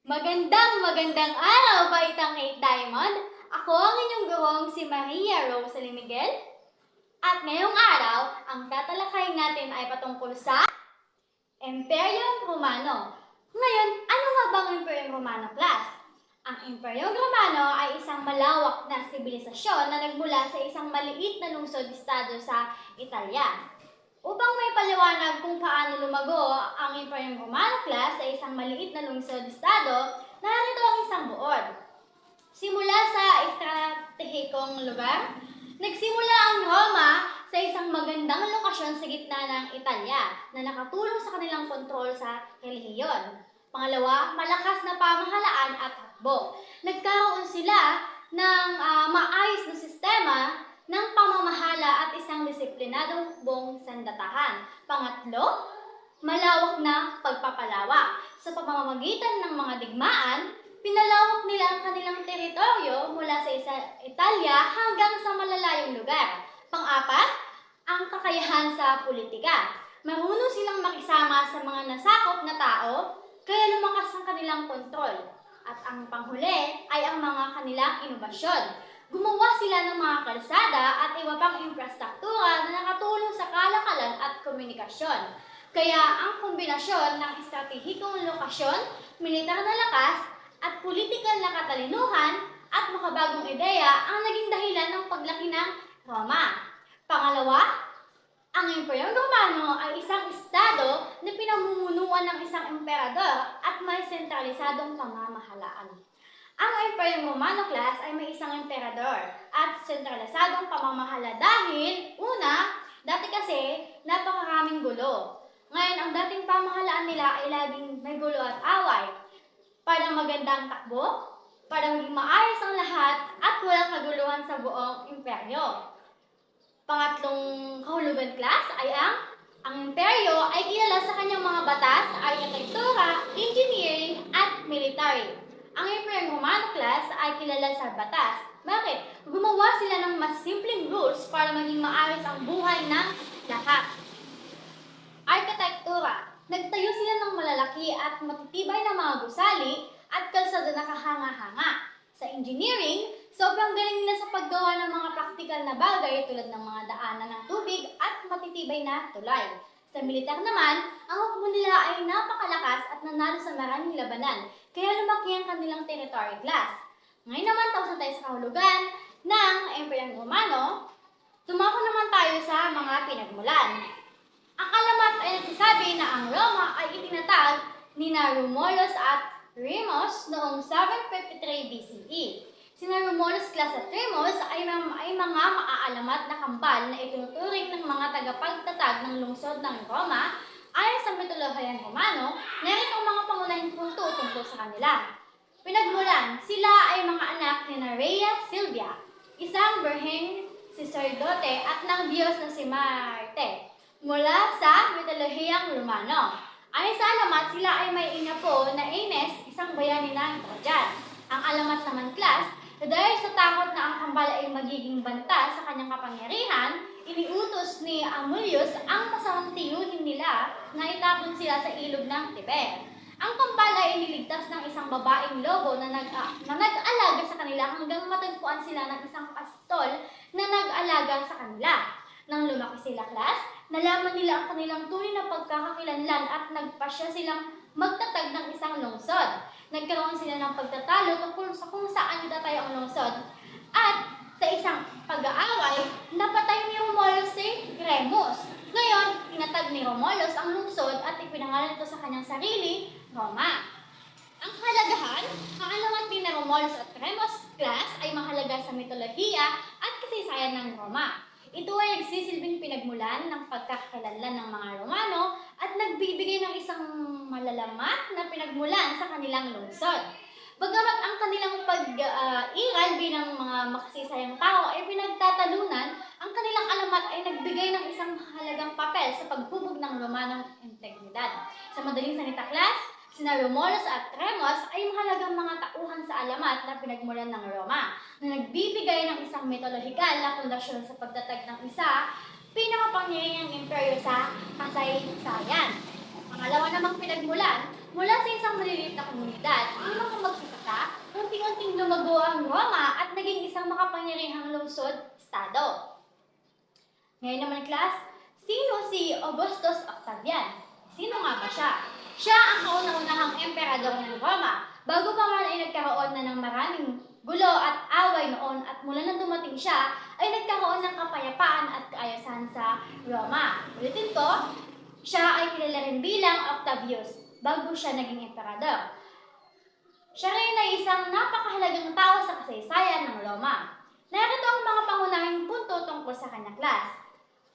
Magandang araw, Baitang 8 Diamond! Ako ang inyong gurong si Maria Rosalie Miguel. At ngayong araw, ang tatalakayin natin ay patungkol sa Imperyong Romano. Ngayon, ano nga bang Imperyong Romano, class? Ang Imperyong Romano ay isang malawak na sibilisasyon na nagmula sa isang maliit na lungsod-estado sa Italia. Upang may paliwanag kung paano lumago ang Imperyong Romano, class, sa isang maliit na lungsod-estado, narito ang isang buod. Simula sa estratehikong lugar, nagsimula ang Roma sa isang magandang lokasyon sa gitna ng Italia na nakatulong sa kanilang kontrol sa relihiyon. Pangalawa, malakas na pamahalaan at hakbo. Nagkaroon sila ng maayos na sistema ng pamamahala at isang disiplinadong hukbong sandatahan. Pangatlo, malawak na pagpapalawak. Sa pamamagitan ng mga digmaan, pinalawak nila ang kanilang teritoryo mula sa Italia hanggang sa malalayong lugar. Pang-apat, ang kakayahan sa politika. Marunong silang makisama sa mga nasakop na tao, kaya lumakas ang kanilang kontrol. At ang panghuli ay ang mga kanilang inobasyon. Gumawa sila ng mga kalsada at iba pang infrastruktura na nakatulong sa kalakalan at komunikasyon. Kaya ang kombinasyon ng estratehikong lokasyon, militar na lakas, at politikal na katalinuhan at makabagong ideya ang naging dahilan ng paglaki ng Roma. Pangalawa, ang Imperyong Romano ay isang estado na pinamumunuan ng isang emperador at may sentralisadong pamamahalaan. Ang Imperyong Romano, class, ay may isang emperador at sentralisadong pamamahala dahil, una, dati kasi napakaraming gulo. Ngayon, ang dating pamahalaan nila ay laging may gulo at away. Para magandang takbo, para maging maayos ang lahat at walang kaguluhan sa buong imperyo. Pangatlong kahulugan, class, ay ang imperyo ay kilala sa kanyang mga batas, arkitektura, engineering, at military. Ang Imperyong Romano, class, ay kilala sa batas. Bakit? Gumawa sila ng mas simpleng rules para maging maayos ang buhay ng lahat. Arkitektura. Nagtayo sila ng malalaki at matitibay na mga gusali at kalsada na kahanga-hanga. Sa engineering, sobrang galing nila sa paggawa ng mga praktikal na bagay tulad ng mga daanan ng tubig at matitibay na tulay. Sa militar naman, ang hukbo nila ay napakalakas at nanalo sa maraming labanan, kaya lumaki ang kanilang territory, class. Ngayon naman, tapos na tayo sa kahulugan ng Imperyong Romano, tumako naman tayo sa mga pinagmulan. Ang alamat ay nagsasabi na ang Roma ay itinatag ni Romulus at Remus noong 753 BCE. Sina Romulus, class, at Remus ay mga maaalamat na kambal na itinuturing ng mga tagapagtatag ng lungsod ng Roma. Ayon sa mitolohiyang Romano, narito ang mga pangunahing punto tungkol sa kanila. Pinagmulan, sila ay mga anak ni Rhea Silvia, isang birheng sacerdote at ng Diyos na si Marte, mula sa mitolohiyang Romano. Ayon sa alamat, sila ay may ina po na Ines, isang bayani ng Trojan. Ang alamat naman, class, dahil sa takot na ang kambal ay magiging banta sa kanyang kapangyarihan, iniutos ni Amulius ang masamang tiyuhin nila na itapon sila sa ilog ng Tiber. Ang kambal ay iniligtas ng isang babaeng lobo na nag-alaga sa kanila hanggang matagpuan sila ng isang pastol na nag-alaga sa kanila. Nang lumaki sila, class, nalaman nila ang kanilang tunay na pagkakakilanlan at nagpasya silang magtatag ng isang lungsod. Nagkaroon sila ng pagtatalo tungkol sa kung saan itatay ang lungsod. At sa isang pag-aaway, napatay ni Romulus si Remus. Ngayon, inatag ni Romulus ang lungsod at ipinangalan ito sa kanyang sarili, Roma. Ang kahalagahan, ang alamat ni Romulus at Remus, class, ay mahalaga sa mitolohiya at kasaysayan ng Roma. Ito ay nagsisilbing pinagmulan ng pagkakakilanlan ng mga Romano at nagbibigay ng isang malalamat na pinagmulan sa kanilang lungsod. Bagamat ang kanilang pag-iral bilang mga makasisayang tao ay pinagtatalunan, ang kanilang alamat ay nagbigay ng isang mahalagang papel sa paghubog ng Romanong integridad. Sa madaling salita, class, sina Romulus at Remus ay mahalagang mga tauhan sa alamat na pinagmulan ng Roma na nagbibigay ng isang mitolohikal na pundasyon sa pagtatag ng isa pinakapangyayang imperyo sa kasaysayan. Pangalawa namang pinagmulan Mula sa isang maliliit na komunidad, ang mga magsasaka, unti-unting lumago ang Roma at naging isang makapangyarihang lungsod-estado. Ngayon naman, class, sino si Augustus Octavian? Sino nga ba siya? Siya ang kauna-unahang emperador ng Roma. Bago pa man ay nagkaroon na ng maraming gulo at away noon at mula nang dumating siya ay nagkaroon ng kapayapaan at kaayusan sa Roma. Ulitin ko, siya ay kilala rin bilang Octavius bago siya naging emperador. Siya rin ay isang napakahalagang tao sa kasaysayan ng Roma. Narito ang mga pangunahing punto tungkol sa kanyang class.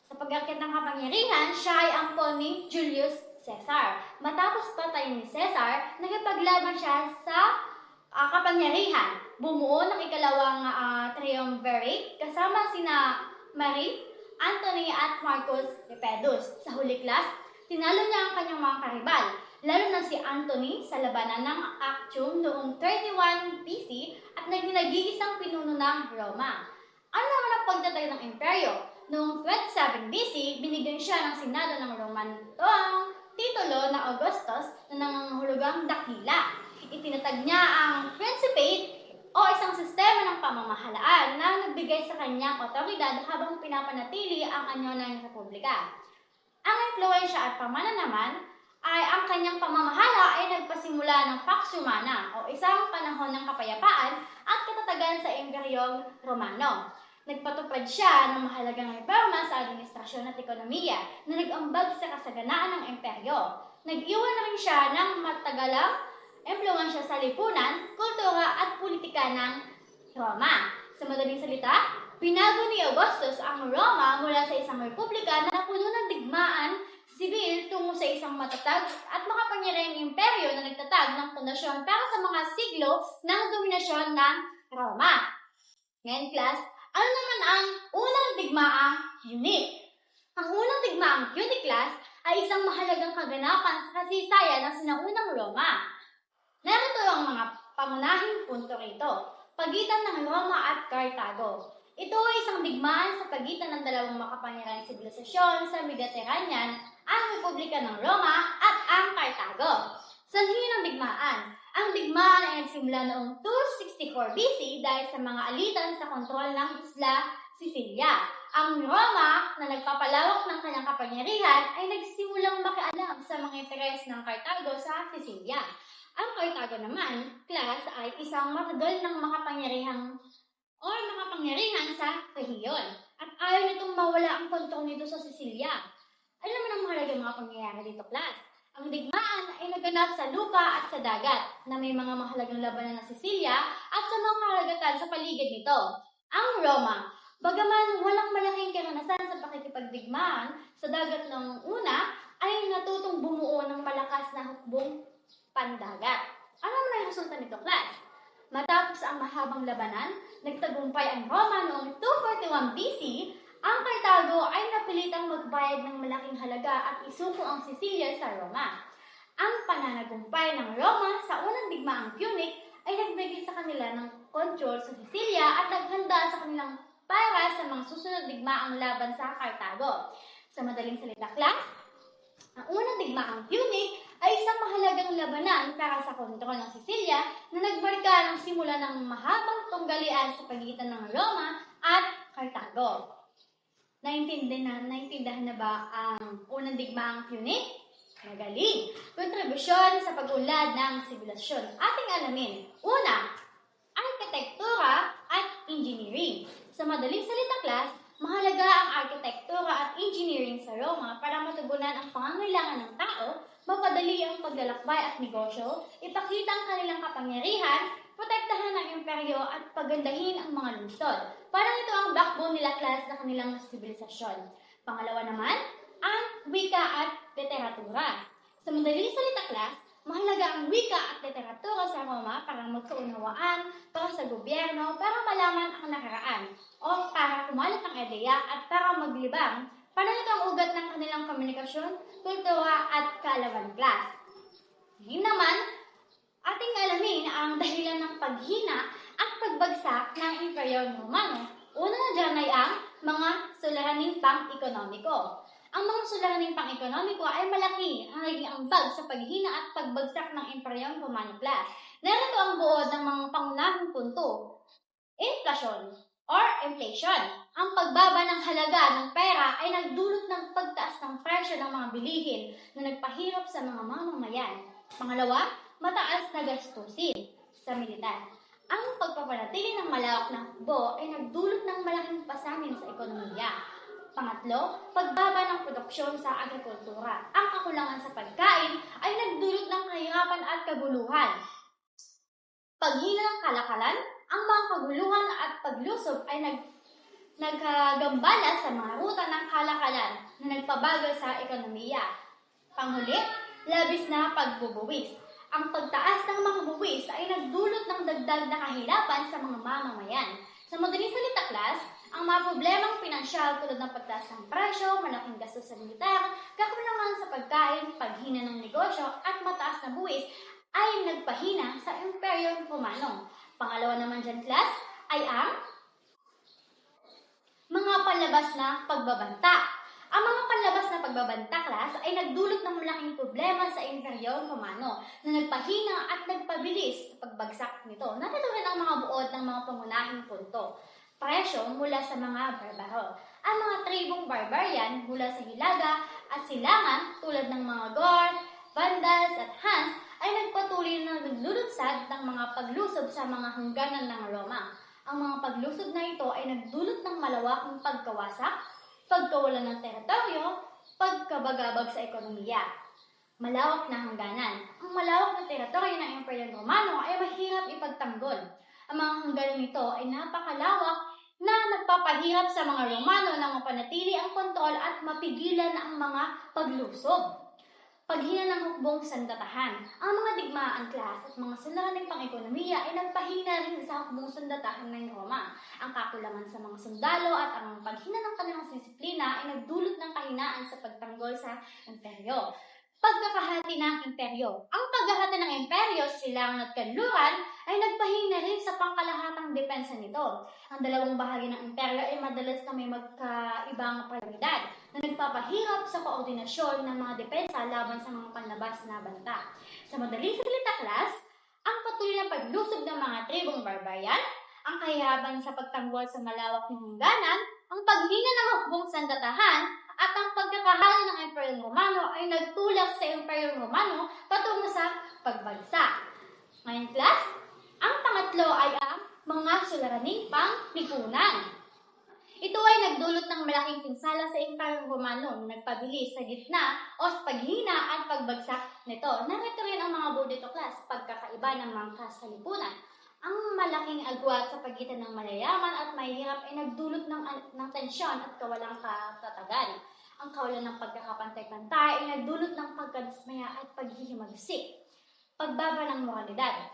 Sa pag-akyat ng kapangyarihan, siya ay ampon ni Julius Caesar. Matapos patayin ni Caesar, nakipaglaban siya sa kapangyarihan. Bumuo ng ikalawang triumvirate kasama sina Marie, Antony at Marcus Lepidus. Sa huli, class, tinalo niya ang kanyang mga karibal, lalo na si Antony sa labanan ng Actium noong 31 BC at naging nag-iisang pinuno ng Roma. Ano naman ang pagtatag ng imperyo? Noong 27 BC, binigyan siya ng Senado ng Roman ang titulo na Augustus na nangangahulugang dakila. Itinatag niya ang Principate o isang sistema ng pamamahalaan na nagbigay sa kanyang otoridad habang pinapanatili ang anyo ng republika. Ang impluwensya at pamana naman ay ang kanyang pamamahala ay nagpasimula ng Pax Romana o isang panahon ng kapayapaan at katatagan sa Imperyong Romano. Nagpatupad siya ng mahalagang reforma sa administrasyon at ekonomiya na nag-ambag sa kasaganaan ng imperyo. Nag-iwan na rin siya ng matagalang impluwensya sa lipunan, kultura at politika ng Roma. Sa madaling salita, binago ni Augustus ang Roma mula sa isang republika na puno ng digmaan sibil tungo sa isang matatag at makapangyarihang imperyo na nagtatag ng pundasyon para sa mga siglo ng dominasyon ng Roma. Ngayon, class, ano naman ang unang digmaang Punic? Ang unang digmaang Punic, class, ay isang mahalagang kaganapan sa kasaysayan ng sinaunang Roma. Narito ang mga pangunahing punto rito. Pagitan ng Roma at Cartago. Ito ay isang digmaan sa pagitan ng dalawang makapangyarihang sibilisasyon sa Mediterranean, ang Republika ng Roma at ang Cartago. Sanhi ng digmaan. Ang digmaan ay nagsimula noong 264 BC dahil sa mga alitan sa kontrol ng isla Sicilia. Ang Roma, na nagpapalawak ng kanyang kapangyarihan, ay nagsimulang makialam sa mga interes ng Cartago sa Sicilia. Ang Cartago naman, class, ay isang matagal ng makapangyarihan sa rehiyon at ayaw nitong mawala ang kontrol nito sa Sicilia. Ano naman ang mahalagang mga pangyayari dito, class? Ang digmaan ay naganap sa lupa at sa dagat na may mga mahalagang labanan ng Sicilia at sa mga karagatan sa paligid nito. Ang Roma, bagaman walang malaking karanasan sa pakikipagdigmaan sa dagat ng una, ay natutong bumuo ng malakas na hukbong pandagat. Ano naman ang resulta nito, class? Matapos ang mahabang labanan, nagtagumpay ang Roma noong 241 BC. Ang Cartago ay napilitang magbayad ng malaking halaga at isuko ang Sicilia sa Roma. Ang pananagumpay ng Roma sa unang digmaang Punic ay nagbigay sa kanila ng kontrol sa Sicilia at naghanda sa kanilang para sa mga susunod digmaang laban sa Cartago. Sa madaling salita, class, ang unang digmaang Punic ay isang mahalagang labanan para sa kontrol ng Sicilia na nagmarka ng simula ng mahabang tunggalian sa pagitan ng Roma at Cartago. Naintindihan na ba ang unang digmaang Punic? Magaling! Kontribusyon sa pag-unlad ng sibilisasyon. Ating alamin. Una, arkitektura at engineering. Sa madaling salita, class, mahalaga ang arkitektura at engineering sa Roma para matugunan ang pangangailangan ng tao, mapadali ang paglalakbay at negosyo, ipakita ang kanilang kapangyarihan, protektahan ang imperyo at pagandahin ang mga lungsod. Parang ito ang backbone nila, class, na kanilang sibilisasyon. Pangalawa naman, ang wika at literatura. Sa madaling salita, class, mahalaga ang wika at literatura sa Roma para magkaunawaan, para sa gobyerno, para malaman ang nakaraan, o para kumalat ang ideya at para maglibang. Parang ito ang ugat ng kanilang komunikasyon, kultura at kaalaman, class. Ngayon naman, ating alamin ang dahilan ng paghina at pagbagsak ng Imperyong Romano. Una na dyan ay ang mga suliraning pang-ekonomiko. Ang mga suliraning pang-ekonomiko ay malaki ang naging ambag sa paghina at pagbagsak ng Imperyong Romano Class. Narito ang buod ng mga pangunahing punto. Inflation or inflation. Ang pagbaba ng halaga ng pera ay nagdulot ng pagtaas ng presyo ng mga bilihin na nagpahirap sa mga mamamayan. Pangalawa, mataas na gastusin sa militar. Ang pagpapanatili ng malawak na hukbo ay nagdulot ng malaking pasanin sa ekonomiya. Pangatlo, pagbaba ng produksyon sa agrikultura. Ang kakulangan sa pagkain ay nagdulot ng kahirapan at kaguluhan. Paghina ng kalakalan, ang mga kaguluhan at paglusob ay nagkagambala sa mga ruta ng kalakalan na nagpabagal sa ekonomiya. Panghuli, labis na pagbubuwis. Ang pagtaas ng mga buwis ay nagdulot ng dagdag na kahirapan sa mga mamamayan. Sa madaling salita, class, ang mga problemang pinansyal tulad ng pagtaas ng presyo, malaking gastos sa militar, kakulangan sa pagkain, paghina ng negosyo, at mataas na buwis ay nagpahina sa Imperyong Romano. Pangalawa naman dyan, class, ay ang mga panlabas na pagbabanta. Ang mga panlabas na pagbabanta, class, ay nagdulot ng malaking problema sa Imperyong Romano na nagpahina at nagpabilis sa pagbagsak nito. Narito rin ang mga buod ng mga pangunahing punto. Presyo mula sa mga barbaro. Ang mga tribong barbarian mula sa Hilaga at Silangan tulad ng mga Goth, Vandals at Huns ay nagpatuloy na naglulutsad ng mga paglusob sa mga hangganan ng Roma. Ang mga paglusob na ito ay nagdulot ng malawakang pagkawasak, pagkawalan ng teritoryo, pagkabagabag sa ekonomiya. Malawak na hangganan. Ang malawak na teritoryo ng Imperyong Romano ay mahirap ipagtanggol. Ang mga hangganan nito ay napakalawak na nagpapahirap sa mga Romano na mapanatili ang kontrol at mapigilan ang mga paglusob. Paghina ng hukbong sandatahan. Ang mga digmaan, class, at mga suliraning pang-ekonomiya ay nagpahina rin sa hukbong sandatahan ng Roma. Ang kakulangan sa mga sundalo at ang paghina ng kanilang disiplina ay nagdulot ng kahinaan sa pagtanggol sa imperyo. Pagkakahati ng imperyo. Ang paghahati ng imperyo sa silangan at kanluran ay nagpahina rin sa pangkalahatang depensa nito. Ang dalawang bahagi ng imperyo ay madalas na may magkaibang prioridad na nagpapahirap sa koordinasyon ng mga depensa laban sa mga panlabas na banta. Sa madaling salita, class, ang patuloy na paglusob ng mga tribong barbarian, ang kahirapan sa pagtanggol sa malawak na hangganan, ang paghina ng hukbong sandatahan, at ang pagkakahari ng Imperyong Romano ay nagtulak sa Imperyong Romano patungo sa pagbagsak. Ngayon, class, ang pangatlo ay ang mga suliraning panglipunan. Ito ay nagdulot ng malaking pinsala sa Imperyong Romano na nagpabilis sa gitna o sa paghina at pagbagsak nito. Narito rin ang mga buod dito, class, pagkakaiba ng mga kasalipunan. Ang malaking agwat sa pagitan ng mayayaman at mahihirap ay nagdulot ng tensyon at kawalang katatagan. Ang kawalan ng pagkakapantay-pantay ay nagdulot ng pagkadismaya at paghihimagsik. Pagbaba ng moralidad.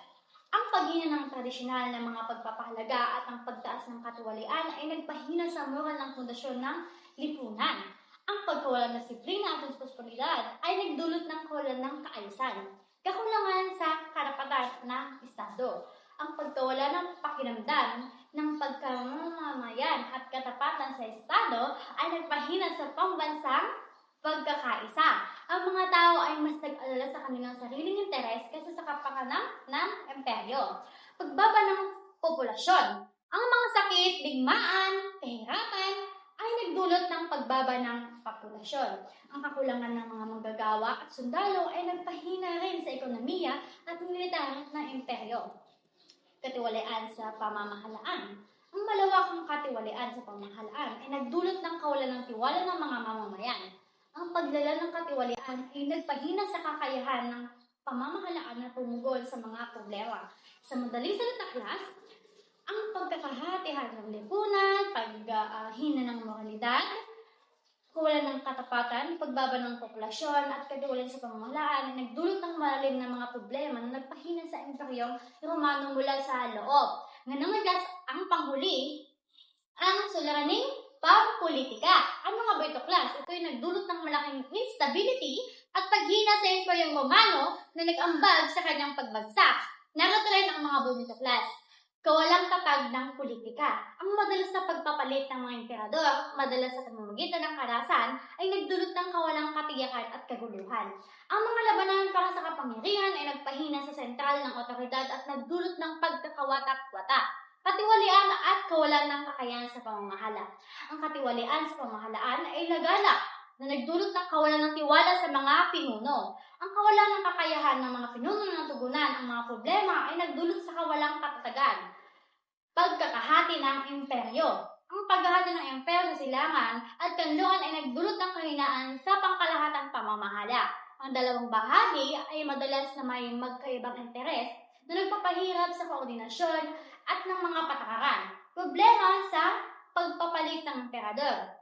Ang paghina ng tradisyonal na mga pagpapahalaga at ang pagtaas ng katiwalian ay nagpahina sa moral ng pundasyon ng lipunan. Ang pagkawalan ng disiplina at responsibilidad ay nagdulot ng kawalan ng kaayusan. Kakulangan sa karapatan ng Estado. Ang pagkawala ng pakiramdam ng pagkamamayan at katapatan sa Estado ay nagpahina sa pambansang pagkakaisa. Ang mga tao ay mas nag-alala sa kanilang sariling interes kaysa sa kapakanan ng imperyo. Pagbaba ng populasyon. Ang mga sakit, digmaan, kahirapan ay nagdulot ng pagbaba ng populasyon. Ang kakulangan ng mga manggagawa at sundalo ay nagpahina rin sa ekonomiya at militar ng imperyo. Katiwalian sa pamamahalaan. Ang malawakang katiwalian sa pamamahalaan ay nagdulot ng kawalan ng tiwala ng mga mamamayan. Ang paglala ng katiwalian ay nagpahina sa kakayahan ng pamamahalaan na tumugol sa mga problema. Sa madaling salita, class, ang pagkakahati-hati ng lipunan, paghina ng moralidad, kawalan ng katapatan, pagbaba ng populasyon at katiwalian sa pamamahalaan ay nagdulot ng malalim na mga problema na nagpahina sa Imperyong Romano mula sa loob. Nganong ang panghuli, ang suliraning pampolitika. Ano nga ba ito, class? Ito ay nagdulot ng malaking instability at paghina sa Imperyong Romano na nag-ambag sa kanyang pagbagsak. Narito rin ang mga buod nito, class. Kawalang tatag ng politika. Ang madalas na pagpapalit ng mga emperador, madalas sa pamamagitan ng karahasan, ay nagdulot ng kawalang katiyakan at kaguluhan. Ang mga labanan para sa kapangyarihan ay nagpahina sa sentral ng otoridad at nagdulot ng pagkakawatak-watak, katiwalian at kawalan ng kakayahan sa pamamahala. Ang katiwalian sa pamahalaan ay laganap na nagdulot ng kawalan ng tiwala sa mga pinuno. Ang kawalan ng kakayahan ng mga pinuno na tugunan ang mga problema ay nagdulot sa kawalang katatagan. Pagkakahati ng imperyo. Ang paghahati ng imperyo sa silangan at kanluran ay nagdulot ng kahinaan sa pangkalahatang pamamahala. Ang dalawang bahagi ay madalas na may magkaibang interes na nagpapahirap sa koordinasyon at ng mga patakaran. Problema sa pagpapalit ng emperador.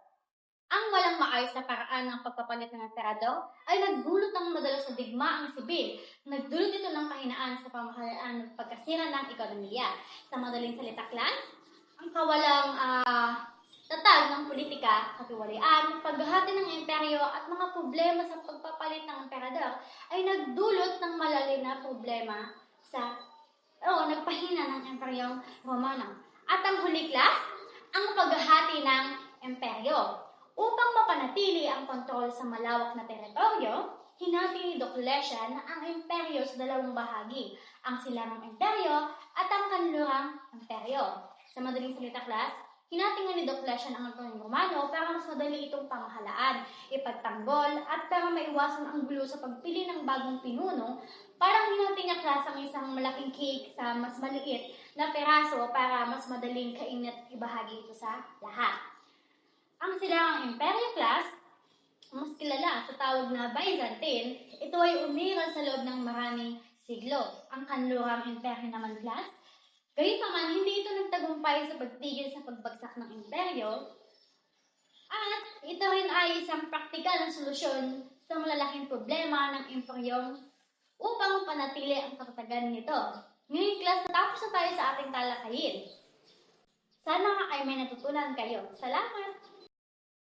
Ang walang maayos na paraan ng pagpapalit ng emperador ay nagdulot ng madalas na digmaang sibil. Nagdulot ito ng kahinaan sa pamahalaan ng pagkasira ng ekonomiya. Sa madaling salita, class, ang kawalang tatag ng politika, katiwalian, paghahati ng imperyo at mga problema sa pagpapalit ng emperador ay nagdulot ng malalim na problema sa nagpahina ng Imperyong Romano. At ang huli, class, ang paghahati ng imperyo. Upang mapanatili ang kontrol sa malawak na teritoryo, hinati ni Diocletian ang imperyo sa dalawang bahagi, ang silangang imperyo at ang kanlurang imperyo. Sa madaling salita, class, hinati nga ni Diocletian ang Imperyong Romano para mas madali itong pamahalaan, ipagtanggol at para maiwasan ang gulo sa pagpili ng bagong pinuno. Parang hinati niya, class, ang isang malaking cake sa mas maliit na peraso para mas madaling kainin at ibahagi ito sa lahat. Ang silangang imperyo, class, mas kilala sa tawag na Byzantine, ito ay umiral sa loob ng maraming siglo. Ang kanlurang imperyo naman, class, gayunpaman hindi ito nagtagumpay sa pagtigil sa pagbagsak ng imperyo, at ito rin ay isang praktikal na solusyon sa malalaking problema ng imperyong upang panatili ang katatagan nito. Ngayon, class, natapos na tayo sa ating talakayin. Sana nga ay may natutunan kayo. Salamat!